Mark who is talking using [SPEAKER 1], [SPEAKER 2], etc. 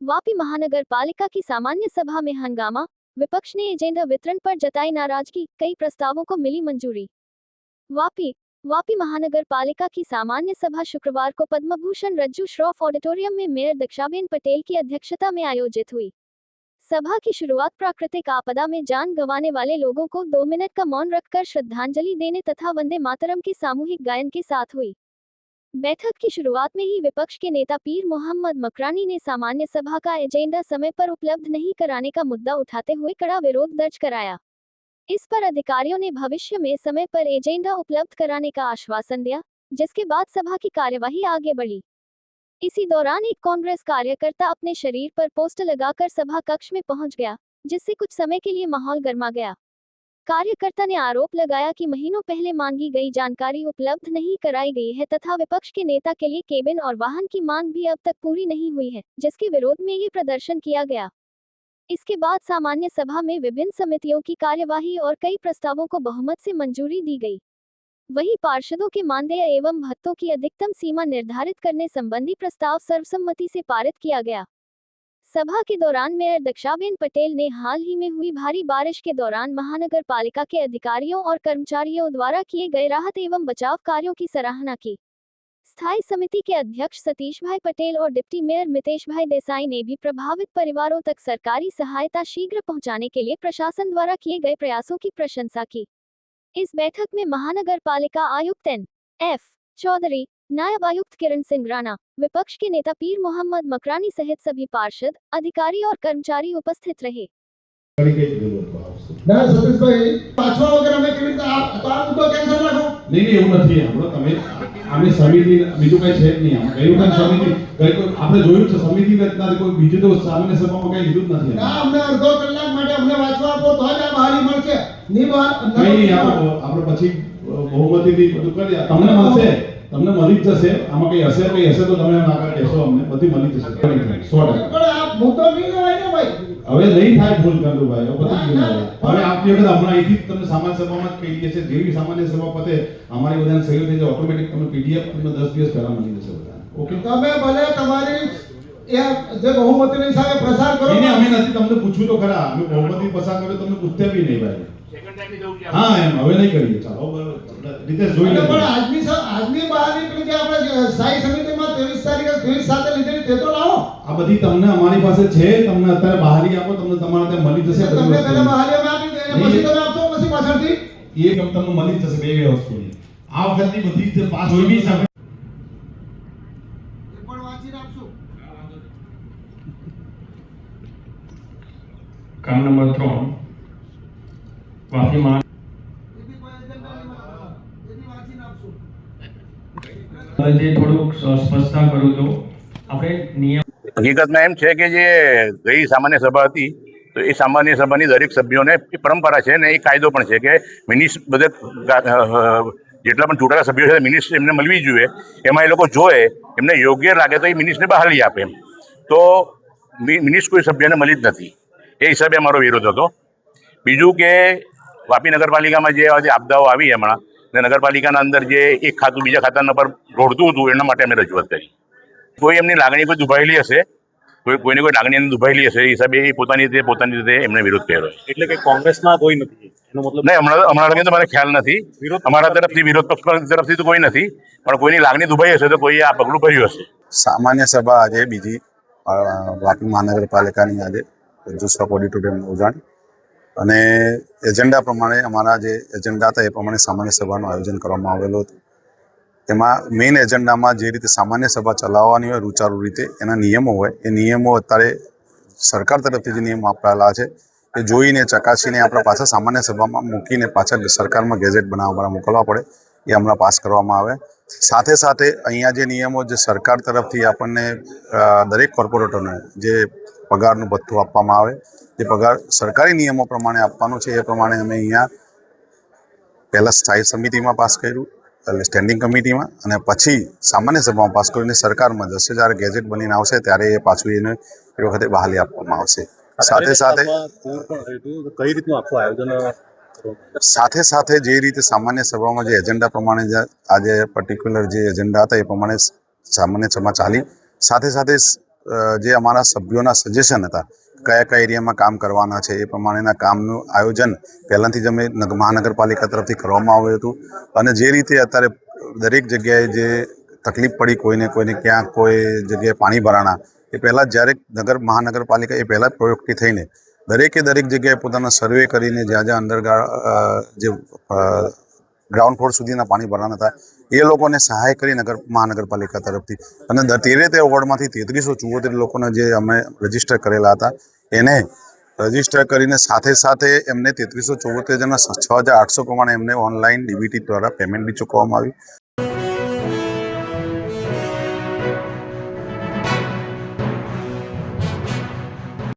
[SPEAKER 1] वापी महानगर पालिका की सामान्य सभा में हंगामा, विपक्ष ने एजेंडा वितरण पर जताई नाराजगी, कई प्रस्तावों को मिली मंजूरी। वापी महानगर पालिका की सामान्य सभा शुक्रवार को पद्मभूषण रज्जू श्रॉफ ऑडिटोरियम में मेयर दीक्षाबेन पटेल की अध्यक्षता में आयोजित हुई। सभा की शुरुआत प्राकृतिक आपदा में जान गंवाने वाले लोगों को 2 मिनट का मौन रखकर श्रद्धांजलि देने तथा वंदे मातरम के सामूहिक गायन के साथ हुई। बैठक की शुरुआत में ही विपक्ष के नेता पीर मोहम्मद मकरानी ने सामान्य सभा का एजेंडा समय पर उपलब्ध नहीं कराने का मुद्दा उठाते हुए कड़ा विरोध दर्ज कराया। इस पर अधिकारियों ने भविष्य में समय पर एजेंडा उपलब्ध कराने का आश्वासन दिया, जिसके बाद सभा की कार्यवाही आगे बढ़ी। इसी दौरान एक कांग्रेस कार्यकर्ता अपने शरीर पर पोस्टर लगाकर सभा कक्ष में पहुंच गया, जिससे कुछ समय के लिए माहौल गर्मा गया। कार्यकर्ता ने आरोप लगाया कि महीनों पहले मांगी गई जानकारी उपलब्ध नहीं कराई गई है तथा विपक्ष के नेता के लिए केबिन और वाहन की मांग भी अब तक पूरी नहीं हुई है, जिसके विरोध में ये प्रदर्शन किया गया। इसके बाद सामान्य सभा में विभिन्न समितियों की कार्यवाही और कई प्रस्तावों को बहुमत से मंजूरी दी गई। वहीं पार्षदों के मानदेय एवं भत्तों की अधिकतम सीमा निर्धारित करने संबंधी प्रस्ताव सर्वसम्मति से पारित किया गया। सभा के दौरान मेयर दीक्षाबेन पटेल ने हाल ही में हुई भारी बारिश के दौरान महानगर पालिका के अधिकारियों और कर्मचारियों द्वारा किए गए राहत एवं बचाव कार्यों की सराहना की। स्थायी समिति के अध्यक्ष सतीश भाई पटेल और डिप्टी मेयर मितेश भाई देसाई ने भी प्रभावित परिवारों तक सरकारी सहायता शीघ्र पहुंचाने के लिए प्रशासन द्वारा किए गए प्रयासों की प्रशंसा की। इस बैठक में महानगर पालिका आयुक्त N.F. चौधरी, नायब आयुक्त किरण सिंह राणा, विपक्ष के नेता पीर मोहम्मद मकरानी सहित सभी पार्षद, अधिकारी और कर्मचारी उपस्थित रहे।
[SPEAKER 2] नहीं એવું નથી આપણો તમે આમે સમિતિ બીજું કઈ છે જ નહીં આમ કઈ વખત સમિતિ કઈ કોઈ આપણે જોયું છે સમિતિ રચના કોઈ બીજું તો સામાન્ય સભામાં કઈ લીધું જ નથી
[SPEAKER 3] ના અમને અડધો કલાક માટે અમને વાંચવા આપો તો જ આ બહારી મળશે
[SPEAKER 2] નહીં આપણે પછી બહુમતીથી બધું કરી તમને મળશે તમને મળી જ જશે આમાં કઈ હશે તો તમે ના કરી દેશો અમને બધી મળી જશે 100%
[SPEAKER 3] પણ આ મોટો નહીં લેવાય ને ભાઈ
[SPEAKER 2] હવે નહીં થાય ભૂલ કરતું ભાઈ હવે પછી હવે આપની વખત હમણાં અહીંથી તમને સામાન્ય સભામાં જ કહી દઈએ છે જેવી સામાન્ય સભા પતે અમારી બધાને સહયોગ થઈ જાય ઓટોમેટિક તમને પીડીએફ તમને 10 દિવસ પહેલા મળી જશે બધાને ઓકે
[SPEAKER 3] તમે ભલે તમારી જે બહુમતીની સામે પ્રસાર કરો
[SPEAKER 2] નહીં અમે નથી તમને પૂછ્યું તો ખરા અમે બહુમતી પસાર કર્યો તમને પૂછતે બી નહીં ભાઈ હા એમ હવે નહીં કરીએ ચાલો રીતે જોઈ લે
[SPEAKER 3] પણ આજની બહાર નીકળી કે આપણે સ્થાયી સમિતિમાં 23 તારીખે 23 સાથે લીધેલી તે તો લાવો
[SPEAKER 2] આ બધી તમને અમારી પાસે છે તમને અત્યારે બહારી આપો તમને તમારે ત્યાં મળી જશે
[SPEAKER 3] તમને પહેલા બહારીમાં આપી દે પછી તમે આપશો પછી પાછળથી
[SPEAKER 2] એ તમને મળી જશે બે વસ્તુની આ વખતની બધી જે પાસ હોય બી સામે
[SPEAKER 3] પણ વાંચીને આપશો
[SPEAKER 4] કામ નંબર 3 વાપી માં જે થોડુંક સ્પષ્ટતા કરું તો આપણે નિયમ
[SPEAKER 5] હકીકતમાં એમ છે કે જે ગઈ સામાન્ય સભા હતી તો એ સામાન્ય સભાની દરેક સભ્યોને એ પરંપરા છે ને એ કાયદો પણ છે કે મિનિસ્ટ બધે જેટલા પણ ચૂંટાયેલા સભ્યો છે મિનિસ્ટ એમને મળવી જોઈએ એમાં એ લોકો જોએ એમને યોગ્ય લાગે તો એ મિનિસ્ટને બહાલી આપે એમ તો મિનિસ્ટ કોઈ સભ્યને મળી જ નથી એ હિસાબે અમારો વિરોધ હતો બીજું કે વાપી નગરપાલિકામાં જે આપદાઓ આવી હમણાં ને નગરપાલિકાના અંદર જે એક ખાતું બીજા ખાતાના પર રોડતું હતું એના માટે અમે રજૂઆત કરી કોઈ એમની લાગણી કોઈ દુભાયેલી હશે કોઈને કોઈ લાગણી એની દુભાયેલી હશે એ હિસાબે એ પોતાની રીતે એમને વિરોધ કર્યો
[SPEAKER 6] એટલે કે કોંગ્રેસમાં કોઈ નથી એનો મતલબ
[SPEAKER 5] નહીં હમણાં લગી તો મને ખ્યાલ નથી અમારા તરફથી વિરોધ પક્ષ તરફથી તો કોઈ નથી પણ કોઈની લાગણી દુભાઈ હશે તો કોઈએ આ પગલું ભર્યું હશે
[SPEAKER 7] સામાન્ય સભા આજે બીજી વાપી મહાનગરપાલિકાની આજે રજૂ ઓડિટોરિયમનું ઉજાણી અને એજન્ડા પ્રમાણે અમારા જે એજન્ડા હતા એ પ્રમાણે સામાન્ય સભાનું આયોજન કરવામાં આવેલું હતું તેમાં મેઇન એજન્ડામાં જે રીતે સામાન્ય સભા ચલાવવાની હોય રૂચારૂ રીતે એના નિયમો હોય એ નિયમો અત્યારે સરકાર તરફથી જે નિયમો આપેલા છે એ જોઈને ચકાસીને આપણે પાછા સામાન્ય સભામાં મૂકીને પાછા સરકારમાં ગેઝેટ બનાવવા મોકલવા પડે એ હમણાં પાસ કરવામાં આવે સાથે સાથે અહીંયા જે નિયમો જે સરકાર તરફથી આપણને દરેક કોર્પોરેટરને જે પગારનું ભથ્થું આપવામાં આવે જે પગાર સરકારી નિયમો પ્રમાણે આપવાનું છે એ પ્રમાણે અમે અહીંયા પહેલાં સ્થાયી સમિતિમાં પાસ કર્યું એટલે સ્ટેન્ડિંગ કમિટીમાં અને પછી સામાન્ય સભામાં પાસ કરીને સરકારમાં જશે જ્યારે ગેજેટ બનીને આવશે ત્યારે એ પાછું એને એ વખતે બહાલી આપવામાં આવશે સાથે સાથે
[SPEAKER 6] કઈ રીતનું આખું આયોજન
[SPEAKER 7] સાથે જે રીતે સામાન્ય સભામાં જે એજન્ડા પ્રમાણે આજે પર્ટિક્યુલર જે એજન્ડા હતા એ પ્રમાણે સામાન્ય સભા ચાલી સાથે જે અમારા સભ્યોના સજેશન હતા કયા કયા એરિયામાં કામ કરવાના છે એ પ્રમાણેના કામનું આયોજન પહેલાંથી જ અમે મહાનગરપાલિકા તરફથી કરવામાં આવ્યું હતું. અને જે રીતે અત્યારે દરેક જગ્યાએ જે તકલીફ પડી કોઈને ક્યાંક કોઈ જગ્યાએ પાણી ભરાણા એ પહેલાં જ્યારે મહાનગરપાલિકા એ પહેલાં જ પ્રયોગથી થઈને દરેક જગ્યાએ પોતાનો સર્વે કરીને જ્યાં જે ગ્રાઉન્ડ ફ્લોર સુધીના પાણી ભરાણા હતા એ લોકોને સહાય કરી મહાનગરપાલિકા તરફથી અને 13 વોર્ડમાંથી 3374 લોકોને જે અમે રજીસ્ટર કરેલા હતા એને રજીસ્ટર કરીને સાથે એમને 3374 જણા 6800 પ્રમાણે એમને ઓનલાઈન ડીબીટી દ્વારા પેમેન્ટ બી ચૂકવવામાં આવ્યું.